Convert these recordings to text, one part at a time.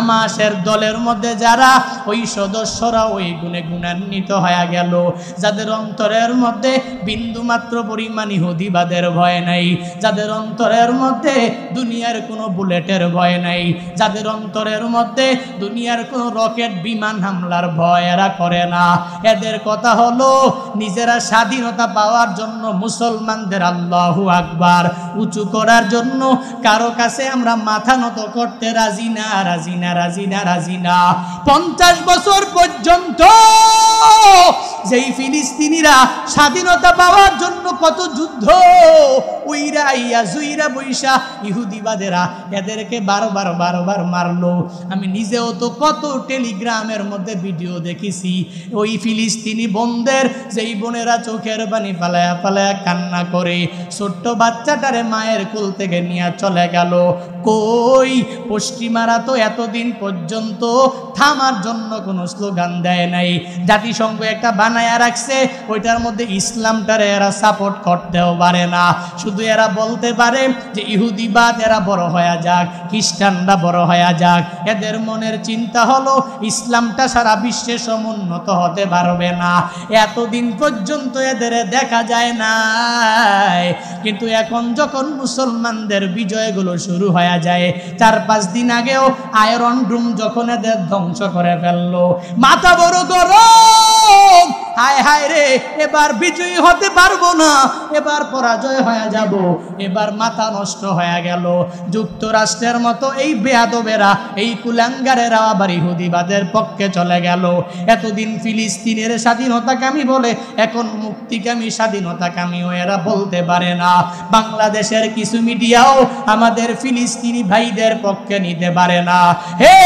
হামাসের দলের মধ্যে যারা ওই সদস্যরা ওই গুণে গুণান্বিত হয়ে গেল, যাদের অন্তরের মধ্যে বিন্দুমাত্র পরিমাণ ইহুদিবাদের ভয় নাই, যাদের অন্তরের মধ্যে দুনিয়ার কোনো বুলেটের ভয় নাই, যাদের অন্তরের মধ্যে দুনিয়ার কোনো রকেট বিমান হামলার ভয় এরা করে না। এদের কথা হলো নিজেরা স্বাধীনতা পাওয়ার জন্য মুসলমানদের আল্লাহু আকবার উঁচু করার জন্য কারো কাছে আমরা মাথা নত করতে রাজি না, রাজি না, রাজি না, রাজি না। 50 বছর পর্যন্ত যেই ফিলিস্তিনিরা স্বাধীনতা পাওয়ার জন্য কত যুদ্ধ উইরা ইয়া জুইরা বৈশা ইহুদিবাদেরা এদেরকে বারবার মারলো। আমি নিজেও তো কত টেলিগ্রামের মধ্যে ভিডিও দেখেছি, ওই ফিলিস্তিনি বোনদের যেই বোনেরা চোখের পানি ফালায়া ফালায়া কান্না করে ছোট্ট বাচ্চাটারে মায়ের কোল থেকে নিয়ে চলে গেল। কই পশ্চিমারা তো এতদিন পর্যন্ত থামার জন্য কোনো স্লোগান দেয় নাই। জাতিসংঘ একটা বানায়া রাখছে, ওইটার মধ্যে ইসলামটারে এরা সাপোর্ট করতেও পারে না। শুধু এরা বলতে পারে যে ইহুদিবাদ এরা বড় হয়ে যাক, খ্রিস্টানরা বড় হয়ে যাক। এদের মনের চিন্তা হলো ইসলামটা সারা বিশ্বে সমুন্নত হতে পারবে না। এতদিন পর্যন্ত এদের দেখা যায় না, কিন্তু এখন যখন মুসলমানদের বিজয়গুলো শুরু হয়ে যায়, 4-5 দিন আগেও আয়রন ডোম যখন এদের ধ্বংস করে ফেললো, মাথা বড় গরম। হায় হায় রে, এবার বিজয়ী হতে পারবো না, এবার পরাজয় হয়ে যাব, এবার মাথা নষ্ট হয়ে গেল। যুক্তরাষ্ট্রের মতো এই বেয়াদবেরা, এই কুলাঙ্গারেরা আবার ইহুদিবাদের পক্ষে চলে গেল। এতদিন ফিলিস্তিনের স্বাধীনতাকামী বলে এখন মুক্তিকামী স্বাধীনতাকামীও এরা বলতে পারে না। বাংলাদেশের কিছু মিডিয়াও আমাদের ফিলিস্তিনি ভাইদের পক্ষে নিতে পারে না। হে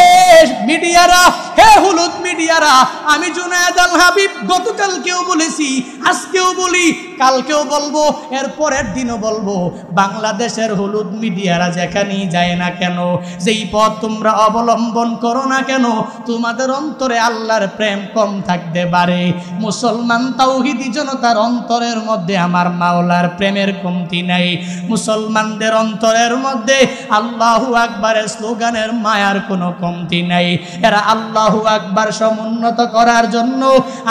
মিডিয়ারা, হে হলুদ মিডিয়ারা, আমি জুনায়েদ আল হাবিব গতকালকেও বলেছি, আজকেও বলি, কালকেও বলবো, এর পরের দিনও বলবো, বাংলাদেশের হলুদ মিডিয়ারা যেখানেই যায় না কেন, যেই পথ তোমরা অবলম্বন করো না কেন, তোমাদের অন্তরে আল্লাহর প্রেম কম থাকতে পারে। মুসলমান তাওহীদি জনতার অন্তরের মধ্যে আমার মাওলার প্রেমের কমতি নাই। মুসলমানদের অন্তরের মধ্যে আল্লাহু আকবারের স্লোগানের মায়ার কোনো কমতি নাই। এরা আল্লাহু আকবার সমুন্নত করার জন্য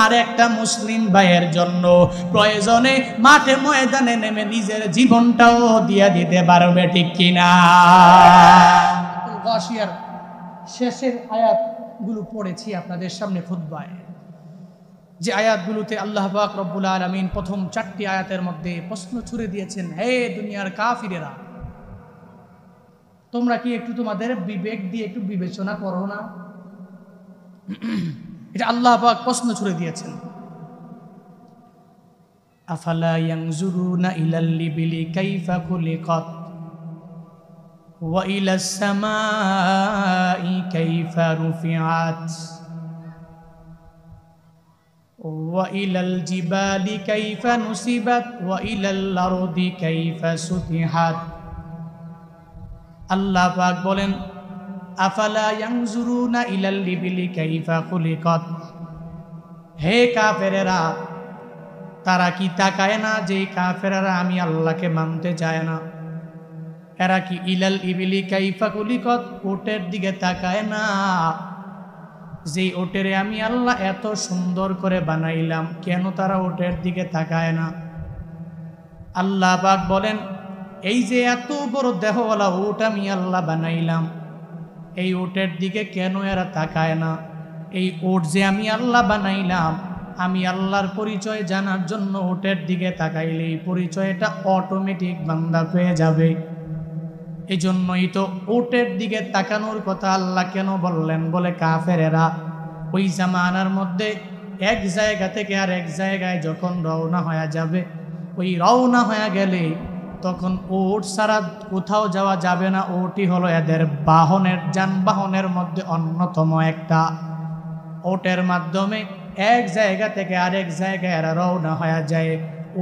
আর একটা মুসলিম ভাইয়ের জন্য প্রয়োজনে মাঠে ময়দানে নেমে নিজের জীবনটাও দিয়ে দিতে পারবে, ঠিক কিনা? গাশিয়ার শেষের আয়াতগুলো পড়েছি আপনাদের সামনে খুতবায়, যে আয়াতগুলোতে আল্লাহ পাক রব্বুল আলামিন প্রথম 4টি আয়াতের মধ্যে প্রশ্ন ছুড়ে দিয়েছেন, হে দুনিয়ার কাফিরেরা, তোমরা কি একটু তোমাদের বিবেক দিয়ে একটু বিবেচনা করো না? এটা আল্লাহ পাক প্রশ্ন ছুড়ে দিয়েছেন। আফালা ইয়ানজুরুনা ইলাল লিবিলি কাইফা খুলিকাত ওয়া ইলাস সামাই কাইফা রুফিআত ওয়া ইলাল জিবালি কাইফা নুসিবাত ওয়া ইলাল আরদি কাইফা সুতিহাত। আল্লাহ পাক বলেন, আফালা ইয়ানজুরুনা ইলাল লিবিলি কাইফা খুলিকাত, হে কাফেরেরা, তারা কি তাকায় না যে কাফেরেরা আমি আল্লাহকে মানতে চায় না? এরা কি ইলাল ইবিলি কাইফা খুলিকাত, ওটের দিকে তাকায় না যে ওটেরে আমি আল্লাহ এত সুন্দর করে বানাইলাম, কেন তারা ওটের দিকে তাকায় না? আল্লাহ পাক বলেন, এই যে এত বড় দেহওয়ালা উট আমি আল্লাহ বানাইলাম, এই উটের দিকে কেন এরা তাকায় না? এই উট যে আমি আল্লাহ বানাইলাম, আমি আল্লাহর পরিচয় জানার জন্য উটের দিকে তাকাইলে এই পরিচয়টা অটোমেটিক বান্দা পেয়ে যাবে। এই জন্যই তো উটের দিকে তাকানোর কথা আল্লাহ কেন বললেন? বলে কাফেরেরা ওই জামানার মধ্যে এক জায়গা থেকে আর এক জায়গায় যখন রওনা হয়ে যাবে, ওই রওনা হয়ে গেলে তখন উট ছাড়া কোথাও যাওয়া যাবে না। ওটই হলো এদের বাহনের, যানবাহনের মধ্যে অন্যতম একটা। ওটের মাধ্যমে এক জায়গা থেকে আরেক জায়গায় এরা রওনা হয়ে যায়।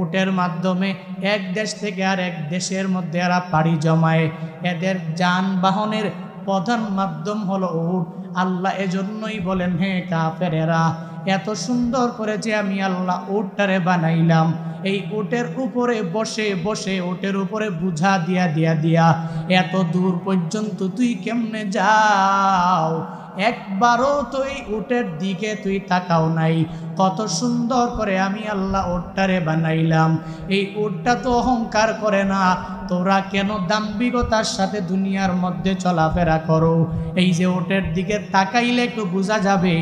উটের মাধ্যমে এক দেশ থেকে আরেক দেশের মধ্যে এরা পাড়ি জমায়। এদের যানবাহনের প্রধান মাধ্যম হলো উট। আল্লাহ এজন্যই বলেন, হে কাফেরেরা, এত সুন্দর করে যে আমি আল্লাহ উটটারে বানাইলাম, এই উটের উপরে বসে বসে উটের উপরে বুঝা দিয়া দিয়া দিয়া এত দূর পর্যন্ত তুই কেমনে যাও? একবারও তো এই উটের দিকে তুই তাকাও নাই। কত সুন্দর করে আমি আল্লাহ উটটারে বানাইলাম, এই উটটা তো অহংকার করে না। তোরা কেন দাম্ভিকতার সাথে দুনিয়ার মধ্যে চলাফেরা করো? এই যে উটের দিকে তাকাইলে একটু বোঝা যাবে,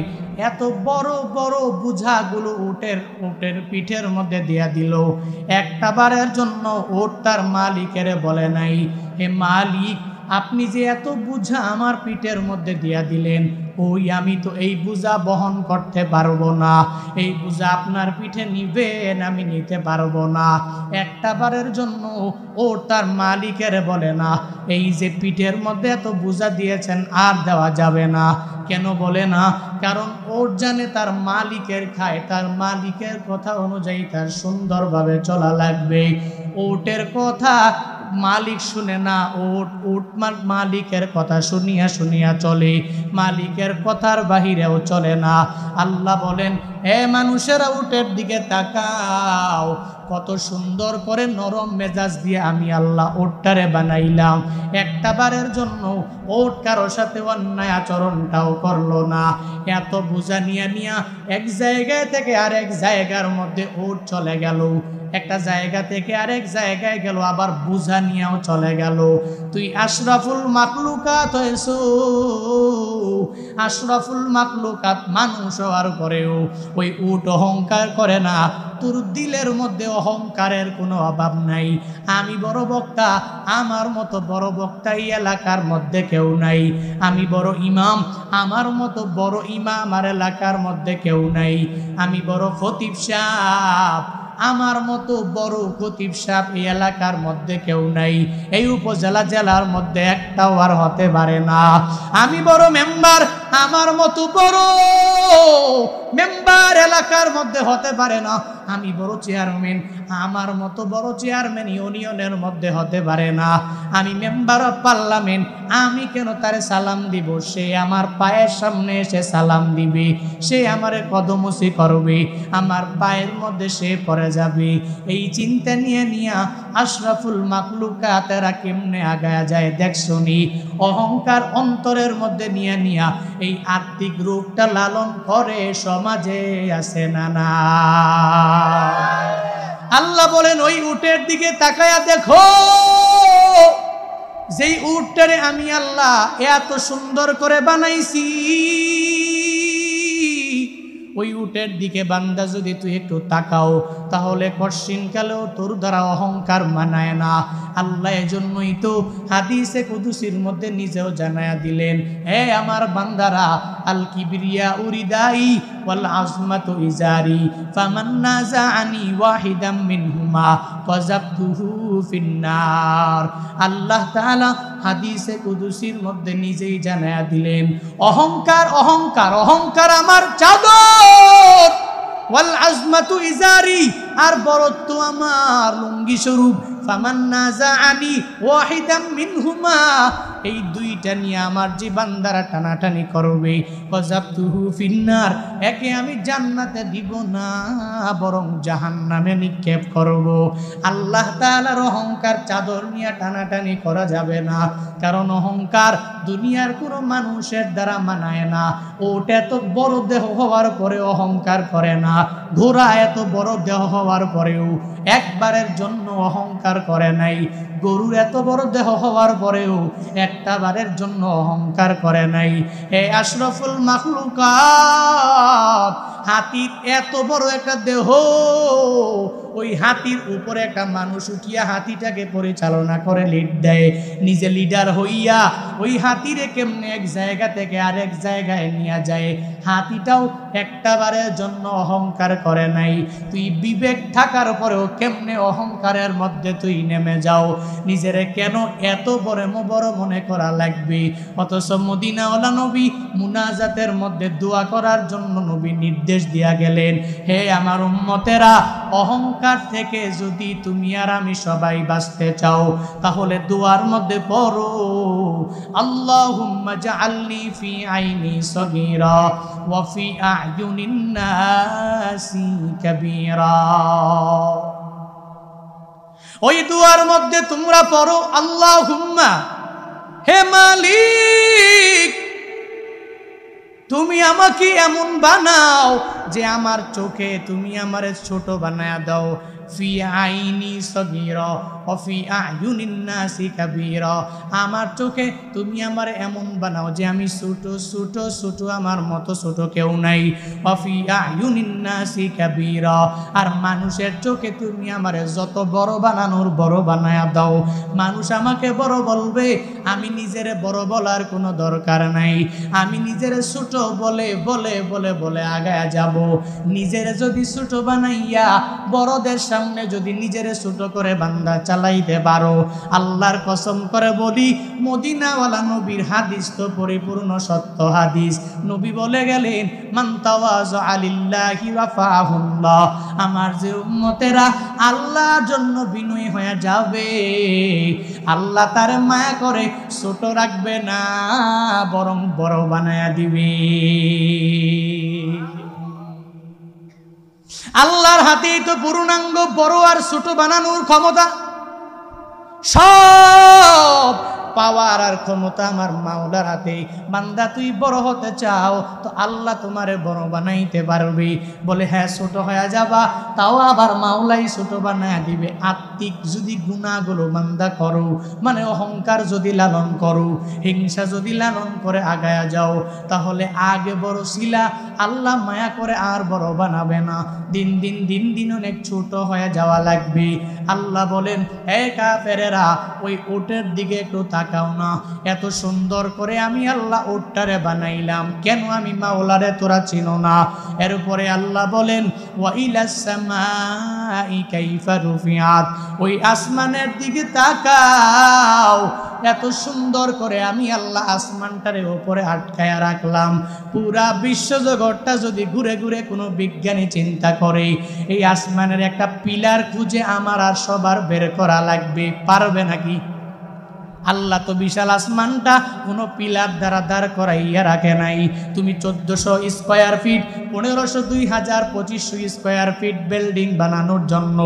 এত বড় বড় বুঝাগুলো উটের পিঠের মধ্যে দিয়া দিল। একটা বারের জন্য উট তার মালিকের বলে নাই, হে মালিক, আপনি যে এত বুঝা আমার পিঠের মধ্যে দিয়া দিলেন, ওই আমি তো এই বুঝা বহন করতে পারবো না, এই বুঝা আপনার পিঠে নিবেন, আমি নিতে পারবো না। একটা বারের জন্য ও তার মালিকের বলে না, এই যে পিঠের মধ্যে এত বুঝা দিয়েছেন আর দেওয়া যাবে না। কেন বলে না? কারণ ওর জানে তার মালিকের খায়, তার মালিকের কথা অনুযায়ী তার সুন্দরভাবে চলা লাগবে। ওটের কথা মালিক শুনে না, উট মালিকের কথা শুনিয়া শুনিয়া চলে, মালিকের কথার বাহিরেও চলে না। আল্লাহ বলেন, হে মানুষেরা উটের দিকে তাকাও, কত সুন্দর করে নরম মেজাজ দিয়ে আমি আল্লাহ উটটারে বানাইলাম। একটা বারের জন্য উট কারো সাথে অন্যায় আচরণটাও করলো না। এত বোঝা নিয়ে নিয়া এক জায়গায় থেকে আরেক জায়গার মধ্যে উট চলে গেল, একটা জায়গা থেকে আরেক জায়গায় গেল, আবার বুঝা নিয়েও চলে গেল। তুই আশরাফুল মাখলুকাত হয়েছো, আশরাফুল মাখলুকাত মানুষ হওয়ার পরেও ওই উট অহংকার করে না। তোর দিলের মধ্যে অহংকারের কোনো অভাব নাই। আমি বড় বক্তা, আমার মতো বড় বক্তা এই এলাকার মধ্যে কেউ নাই। আমি বড় ইমাম, আমার মতো বড় ইমাম আমার এলাকার মধ্যে কেউ নাই। আমি বড় খতিব সাহেব, আমার মতো বড় খতিব সাহেব এই এলাকার মধ্যে কেউ নাই। এই উপজেলা জেলার মধ্যে একটাও আর হতে পারে না। আমি বড় মেম্বার, আমার মতো বড় মেম্বার এলাকার মধ্যে হতে পারে না। আমি বড় চেয়ারম্যান, আমার মতো বড় চেয়ারম্যান ইউনিয়নের মধ্যে হতে পারে না। আমি মেম্বার অফ পার্লামেন্ট, আমি কেন তারে সালাম দিব? সে আমার পায়ের সামনে এসে সালাম দিবে, সে আমারে কদমসি করবে, আমার পায়ের মধ্যে সে পড়ে যাবে। এই চিন্তা নিয়ে নিয়া আশরাফুল মাখলুকাতেরা কেমনে আগায়া যায় দেখছনি? অহংকার অন্তরের মধ্যে নিয়ে নিয়া এই আত্মিক রূপটা লালন করে সমাজে আছে না না? আল্লাহ বলেন, ওই উটের দিকে তাকায়া দেখো, যেই উটটারে আমি আল্লাহ এত সুন্দর করে বানাইছি, ওই উটের দিকে বান্দা যদি তুই একটু তাকাও, তাহলে কশিনকালেও তোর দ্বারা অহংকার মানায় না। আল্লাহ এজন্যই তো হাদিসে কুদুসির মধ্যে নিজেও জানায়া দিলেন, হে আমার বান্দারা, আল কিবরিয়া উরিদাই ওয়াল আজমাতু ইজারি ফামান নাযাআনি ওয়াহিদাম মিনহুমা ফাযাবতুহু ফিন্নার। আল্লাহ তাআলা হাদিসে কুদুসির মধ্যে নিজেই জানায়া দিলেন, অহংকার অহংকার অহংকার আমার চাদর, ওয়াল আজমাতু ইজারি, আর বরত্ব আমার লুঙ্গি স্বরূপ। ফামান নাযাআনি ওয়াহিদাম মিনহুমা, এই দুইটা নিয়ে আমার যে বান্দারা টানাটানি করবে, ফাযাবতুহু ফিন্নার, একে আমি জান্নাতে দিব না, বরং জাহান্নামে নিক্ষেপ করব। আল্লাহ তাআলার অহংকার চাদর নিয়ে টানাটানি করা যাবে না, কারণ অহংকার দুনিয়ার কোনো মানুষের দ্বারা মানায় না। ওটা এত বড় দেহ হওয়ার পরে অহংকার করে না, ঘোড়া এত বড় দেহ হওয়ার পরেও একবারের জন্য অহংকার করে নাই, গরুর এত বড় দেহ হওয়ার পরেও একটা বারের জন্য অহংকার করে নাই। হে আশরাফুল মাখলুকাত, হাতির এত বড় একটা দেহ, ওই হাতির উপরে একটা মানুষ উঠিয়া হাতিটাকে পরিচালনা করে, লিড দেয়, নিজে লিডার হইয়া ওই হাতিরে কেমনে এক জায়গা থেকে আরেক জায়গায় নিয়ে যায়। হাতিটাও একটা বারের জন্য অহংকার করে নাই। তুই বিবেক থাকার পরেও কেমনে অহংকারের মধ্যে তুই নেমে যাও? নিজেরে কেন এত বড় মনে করা লাগবে? অথচ মদিনাওয়ালা নবী মুনাজাতের মধ্যে দোয়া করার জন্য নবী নির্দেশ দিয়া গেলেন, হে আমার উম্মতেরা, অহংকার অহংকার থেকে যদি তুমি আর আমি সবাই বাঁচতে চাও তাহলে দুয়ার মধ্যে পড়ো আল্লাহুম্মা জাআলনি ফি আইনি সগীরা ওয়া ফি আ'য়ুনিন নাসি কাবীরা। ওই দুয়ার মধ্যে তোমরা পড়ো আল্লাহুম্মা, হে মালিক তুমি আমাকে এমন বানাও যে আমার চোখে তুমি আমারে ছোট বানায়া দাও, ফি আইনি সগীরা ওয়া ফি আ'য়ুনিন নাসি কাবীরা, আমার চোখে তুমি আমারে এমন বানাও যে আমি ছোট ছোট ছোট, আমার মতো ছোট কেউ নাই, ওয়া ফি আ'য়ুনিন নাসি কাবীরা, আর মানুষের চোখে তুমি আমারে যত বড় বানানোর বড় বানায়া দাও। মানুষ আমাকে বড় বলবে, আমি নিজেরে বড় বলার কোনো দরকার নাই, আমি নিজেরে ছোট বলে বলে বলে বলে আগায়া যাব। নিজেরে যদি ছোট বানাইয়া বড়দের সামনে যদি নিজেরে ছোট করে বান্দা চালাইতে পারো, আল্লাহর কসম করে বলি মদিনাওয়ালা নবীর হাদিস তো পরিপূর্ণ সত্য হাদিস। নবী বলে গেলেন মান তাওয়াযা লিল্লাহি রাফাহুল্লাহ, আমার যে উম্মতেরা আল্লাহর জন্য বিনয়ী হয়ে যাবে আল্লাহ তার মায়া করে ছোট রাখবে না, বরং বড় বানায়া দিবে। আল্লাহর হাতেই তো পূর্ণাঙ্গ বড় আর ছোট বানানোর ক্ষমতা, সব পাওয়ার আর ক্ষমতা আমার মাওলার হাতে। বান্দা তুই বড় হতে চাও তো আল্লাহ তোমারে বড় বানাইতে পারবে। বলে হ্যাঁ ছোট হয়ে যাবা, তাও আবার মাওলাই ছোট বানায় দিবে। আত্মিক যদি গুনাহগুলো বান্দা করো, মানে অহংকার যদি লালন করো, হিংসা যদি লালন করে আগায়া যাও, তাহলে আগে বড় ছিলা, আল্লাহ মায়া করে আর বড় বানাবে না। দিন দিন দিন দিন অনেক ছোট হয়ে যাওয়া লাগবে। আল্লাহ বলেন হে কাফেরেরা, ওই ওটের দিকে একটু তাকাও না, এত সুন্দর করে আমি আল্লাহ ওটটারে বানাইলাম, কেন আমি মাওলারে তোরা চিনো না? এরপরে আল্লাহ বলেন ওয়া ইলাস সামাই কাইফা রুফিআত, ওই আসমানের দিকে তাকাও, এত সুন্দর করে আমি আল্লাহ আসমানটারে উপরে আটকায়া রাখলাম। পুরা বিশ্বজগৎটা যদি ঘুরে ঘুরে কোনো বিজ্ঞানী চিন্তা করে এই আসমানের একটা পিলার খুঁজে আমার আর সবার বের করা লাগবে, পারবে নাকি? আল্লাহ তো বিশাল আসমানটা কোনো পিলার দ্বারা দাঁড় করাইয়া রাখে নাই। তুমি 1400 square feet, 1500, 2000, 2500 square feet building বানানোর জন্য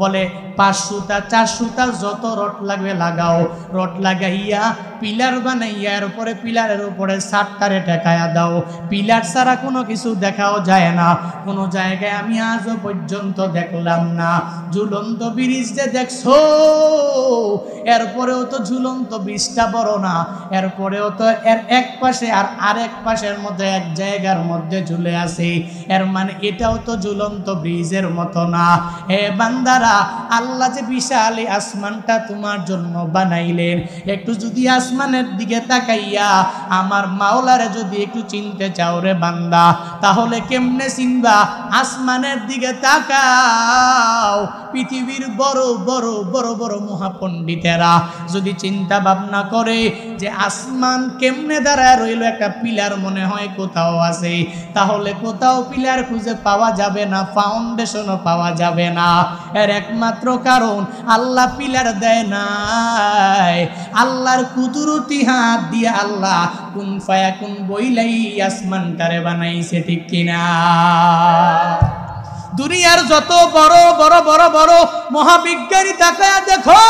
বলে 500টা 400টা যত রড লাগবে লাগাও, রড লাগাইয়া পিলার বানাইয়া এর উপরে পিলারের উপরে 60টারে টেকায়া দাও। পিলার ছাড়া কোনো কিছু দেখাও যায় না। কোনো জায়গায় আমি আজও পর্যন্ত দেখলাম না ঝুলন্ত ব্রিজ যে দেখছো, এরপরেও তো ঝুলন্ত ব্রিজটা বড় না, এরপরেও তো এর এক পাশে আর আরেক পাশের মধ্যে এক জায়গার মধ্যে ঝুলে আছে, এর মানে এটাও তো ঝুলন্ত ব্রিজের মতো না। হে বান্দারা, আল্লাহ যে বিশাল এই আসমানটা তোমার জন্য বানাইলেন, একটু যদি আসমানের দিকে তাকাইয়া আমার মাওলারে যদি একটু চিনতে চাও রে বান্দা, তাহলে কেমনে চিনবা? আসমানের দিকে তাকাও। পৃথিবীর বড় বড় বড় বড় মহাপণ্ডিতেরা যদি চিন্তা ভাবনা করে যে আসমান কেমনে দাঁড়ায় রইল, একটা পিলার মনে হয় কোথাও আছে, তাহলে কোথাও পিলার খুঁজে পাওয়া যাবে না, ফাউন্ডেশনও পাওয়া যাবে না। এর একমাত্র কারণ আল্লাহ পিলার দেয় নাই, আল্লাহর কুদরতি হাত দিয়ে আল্লাহ কুন ফায়াকুন বইলাই আসমানটারে বানাইছে, ঠিক কিনা? দুনিয়ার যত বড় বড় বড় বড় মহাবিজ্ঞানী তাকায়া দেখো,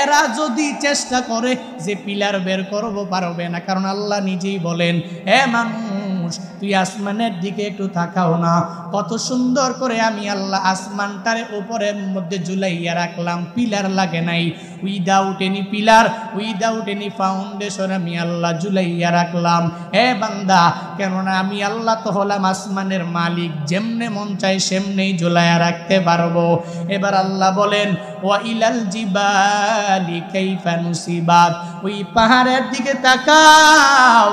এরা যদি চেষ্টা করে যে পিলার বের করবো, পারবে না। কারণ আল্লাহ নিজেই বলেন হে মানুষ, তুই আসমানের দিকে একটু তাকাও না, কত সুন্দর করে আমি আল্লাহ আসমানটারে উপরের মধ্যে ঝুলাইয়া রাখলাম, পিলার লাগে নাই। Without any pillar, without any foundation আমি আল্লাহ ঝুলাইয়া রাখলাম। হে বান্দা, কেননা আমি আল্লাহ তো হলাম আসমানের মালিক, যেমনে মন চাই সেমনেই ঝুলাইয়া রাখতে পারবো। এবার আল্লাহ বলেন ওয়া ইলাল জিবালি কাইফা নুসিবাত, ওই পাহাড়ের দিকে তাকাও,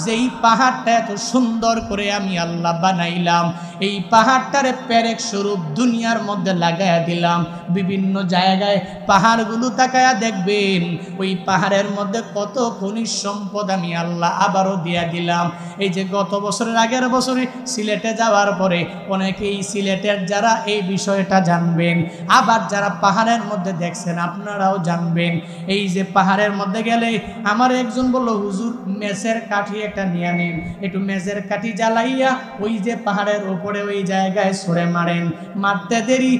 যেই পাহাড়টা এত সুন্দর করে আমি আল্লাহ বানাইলাম, এই পাহাড়টারে পেরেক স্বরূপ দুনিয়ার মধ্যে লাগাইয়া দিলাম। বিভিন্ন জায়গায় পাহাড়গুলো তাকায়া দেখবেন ওই পাহাড়ের মধ্যে কত খনিজ সম্পদ আমি আল্লাহ আবারও দিয়া দিলাম। এই যে গত বছরের আগের বছরে সিলেটে যাওয়ার পরে অনেকেই সিলেটের যারা এই বিষয়টা জানবেন, আবার যারা পাহাড়ের মধ্যে দেখছেন আপনারাও জানবেন। এই যে পাহাড়ের মধ্যে গেলে আমার একজন বলল, হুজুর মেসের কাঠি একটা নিয়ে নিন, একটু মেসের কাঠি জ্বালাইয়া ওই যে পাহাড়ের উপরে ওই জায়গায় ছুঁড়ে মারেন। মারতে দেরি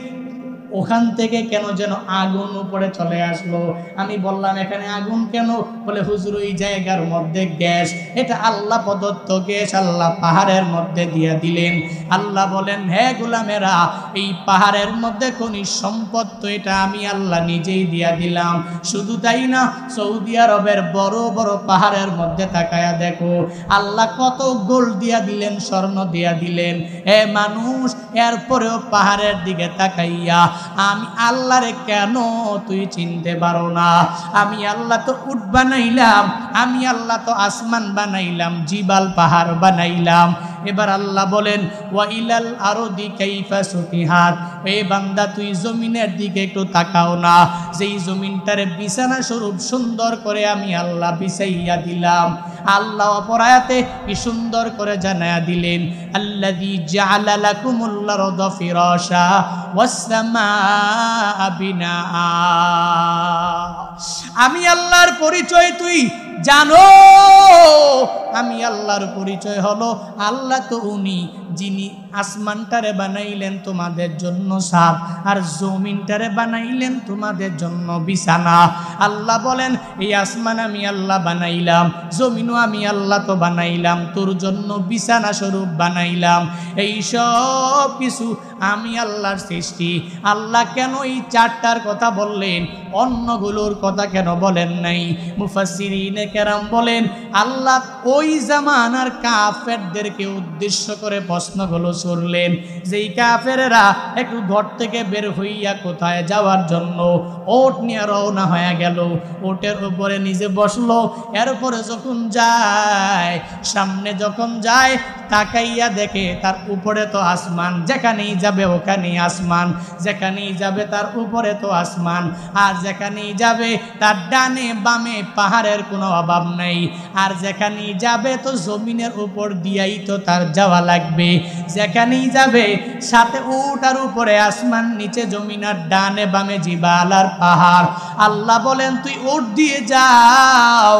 ওখান থেকে কেন যেন আগুন উপরে চলে আসলো। আমি বললাম এখানে আগুন কেন? বলে হুজুর ওই জায়গার মধ্যে গ্যাস, এটা আল্লাহ প্রদত্ত গ্যাস আল্লাহ পাহাড়ের মধ্যে দিয়ে দিলেন। আল্লাহ বলেন, হ্যাঁ গোলামেরা, এই পাহাড়ের মধ্যে খনিজ সম্পদ তো এটা আমি আল্লাহ নিজেই দিয়া দিলাম। শুধু তাই না, সৌদি আরবের বড় বড় পাহাড়ের মধ্যে তাকায়া দেখো আল্লাহ কত গোল্ড দিয়া দিলেন, স্বর্ণ দিয়া দিলেন। এ মানুষ, এরপরেও পাহাড়ের দিকে তাকাইয়া আমি আল্লাহরে কেন তুই চিনতে পারো না? আমি আল্লাহ তো উট বানাইলাম, আমি আল্লাহ তো আসমান বানাইলাম, জিবাল পাহাড় বানাইলাম। এবার আল্লাহ বলেন, ওয়াইলাল আরদি কাইফা সুতিহাত, এই বান্দা তুই জমিনের দিকে একটু তাকাও না, যেই জমিনটারে বিছানা স্বরূপ সুন্দর করে আমি আল্লাহ বিছাইয়া দিলাম। আল্লাহ অপর আয়াতে কি সুন্দর করে জানায়া দিলেন, আল্লাযী জাআলা লাকুমুল আরদা ফিরাশা ওয়াস সামাআ বিনাআ। আমি আল্লাহর পরিচয় তুই জানো? আমি আল্লাহর পরিচয় হলো, আল্লাহ তো উনি যিনি আসমানটারে বানাইলেন তোমাদের জন্য ছাদ, আর জমিনটারে বানাইলেন তোমাদের জন্য বিছানা। আল্লাহ বলেন, এই আসমান আমি আল্লাহ বানাইলাম, জমিনও আমি আল্লাহ তো বানাইলাম, তোর জন্য বিছানা স্বরূপ বানাইলাম। এই সব কিছু আমি আল্লাহর সৃষ্টি। আল্লাহ কেন এই চারটার কথা বললেন, অন্যগুলোর কথা কেন বলেন নাই? মুফাসসিরিনে কেরাম বলেন, আল্লাহ ওই জামানার কাফেরদেরকে উদ্দেশ্য করে প্রশ্নগুলো ছুড়লেন। যেই কাফেরেরা একটু ঘর থেকে বের হইয়া কোথায় যাওয়ার জন্য ওট নিয়ে রওনা হয়ে গেল, ওটের উপরে নিজে বসলো, এরপরে যখন যায়, সামনে যখন যায় তাকাইয়া দেখে তার উপরে তো আসমান, যেখানেই যাবে ওখানেই আসমান, যেখানেই যাবে তার উপরে তো আসমান, আর যেখানেই যাবে তার ডানে বামে পাহাড়ের কোনো অভাব নেই, আর যেখানেই যাবে তো জমিনের উপর দিয়াই তো তার যাওয়া লাগবে। যেখানেই যাবে সাথে উট আর উপরে আসমান, নিচে জমিন আর ডানে বামে জিবাল আর পাহাড়। আল্লাহ বলেন, তুই উট দিয়ে যাও,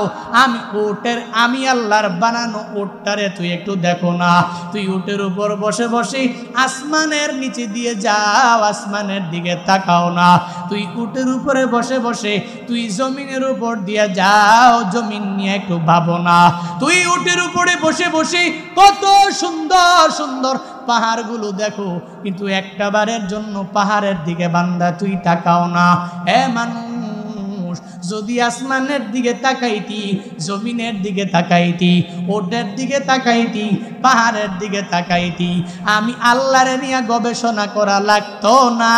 আমি আল্লাহর বানানো উটটারে তুই একটু দেখো না, তুই উটের উপর বসে বসে আসমানের নিচে দিয়ে যাও, আসমানের দিকে তাকাও না, তুই উটের উপরে বসে বসে তুই জমিনের উপর দিয়ে যাও, জমিন নিয়ে একটু ভাবো না। তুই উটের উপরে বসে বসে কত সুন্দর সুন্দর পাহাড়গুলো দেখো, কিন্তু একটা বারের জন্য পাহাড়ের দিকে বান্দা তুই তাকাও না। হে মানুষ, যদি আসমানের দিকে তাকাইতি, জমিনের দিকে তাকাইতি, ওটের দিকে তাকাইতি, পাহাড়ের দিকে তাকাইতি, আমি আল্লাহরে নিয়ে গবেষণা করা লাগতো না।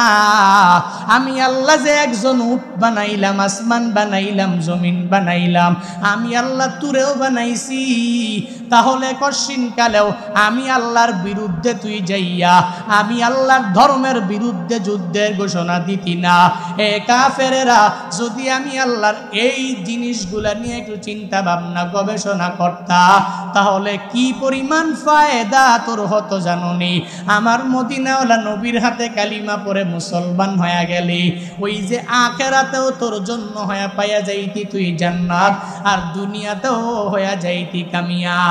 আমি আল্লাহ যে একজন উট বানাইলাম, আসমান বানাইলাম, জমিন বানাইলাম, আমি আল্লাহ তুরেও বানাইছি, তাহলে কশিন কালেও আমি আল্লাহর বিরুদ্ধে তুই যাইয়া আমি আল্লাহর ধর্মের বিরুদ্ধে যুদ্ধের ঘোষণা দিতি না। এ কাফেরেরা, যদি আমি আল্লাহর এই জিনিসগুলা নিয়ে একটু চিন্তা ভাবনা গবেষণা করতা, তাহলে কি পরিমাণ ফায়দা তোর হতো জানোনি? আমার মদিনাওয়ালা নবীর হাতে কালিমা পড়ে মুসলমান হয়ে গেলি, ওই যে আখিরাতেও তোর জন্য হয়ে পাইয়া যাইতি তুই জান্নাত, আর দুনিয়াতেও হয়ে যাইতি কামিয়াব।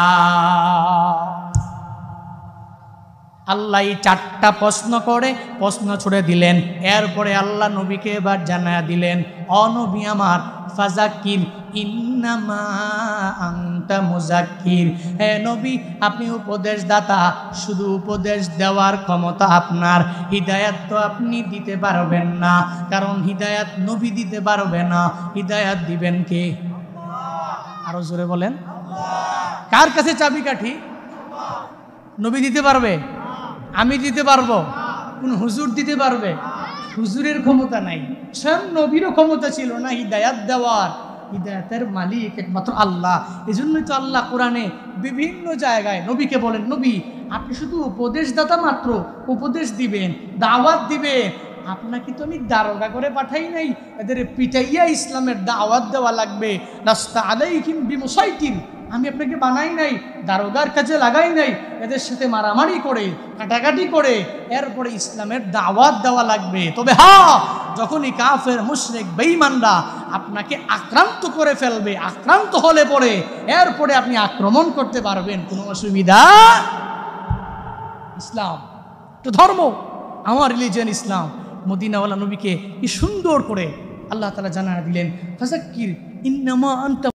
আল্লাহ এই চারটা প্রশ্ন করে প্রশ্ন ছুড়ে দিলেন। এরপরে আল্লাহ নবীকে এবার জানায়া দিলেন, অনবী আমার, ফাজাক্কির ইন্নামা আনতা মুজাক্কির, হে নবী আপনি উপদেশদাতা, শুধু উপদেশ দেওয়ার ক্ষমতা আপনার, হিদায়াত তো আপনি দিতে পারবেন না, কারণ হিদায়াত নবী দিতে পারবে না, হিদায়াত দিবেন কে? আরো জোরে বলেন, কার কাছে চাবিকাঠি? নবী দিতে পারবে? আমি দিতে পারবো? কোন হুজুর দিতে পারবে? হুজুরের ক্ষমতা নাই, স্বয়ং নবীরও ক্ষমতা ছিল না হিদায়াত দেওয়ার। হিদায়াতের মালিক একমাত্র আল্লাহ। এই জন্যই তো আল্লাহ কোরআনে বিভিন্ন জায়গায় নবীকে বলেন, নবী আপনি শুধু উপদেশদাতা মাত্র, উপদেশ দিবেন, দাওয়াত দিবেন, আপনাকে তো আমি দারোগা করে পাঠাই নাই, এদের পিটাইয়া ইসলামের দাওয়াত দেওয়া লাগবে। লাস্তা আলাইহিম বিমুসাইতির, আমি আপনাকে বানাই নাই, দারোগার কাজে লাগাই নাই, এদের সাথে মারামারি করে কাটাকাটি করে এরপরে ইসলামের দাওয়াত দেওয়া লাগবে। তবে হ্যাঁ, যখনই কাফের মুশরিক বেঈমানরা আপনাকে আক্রান্ত করে ফেলবে, আক্রান্ত হলে পরে এরপরে আপনি আক্রমণ করতে পারবেন, কোনো অসুবিধা। ইসলাম তো ধর্ম, আমার রিলিজিয়ন ইসলাম। মদিনাওয়ালা নবীকে কি সুন্দর করে আল্লাহ তাআলা জানায়া দিলেন, ফাযাক্কির ইন্নামা আনতা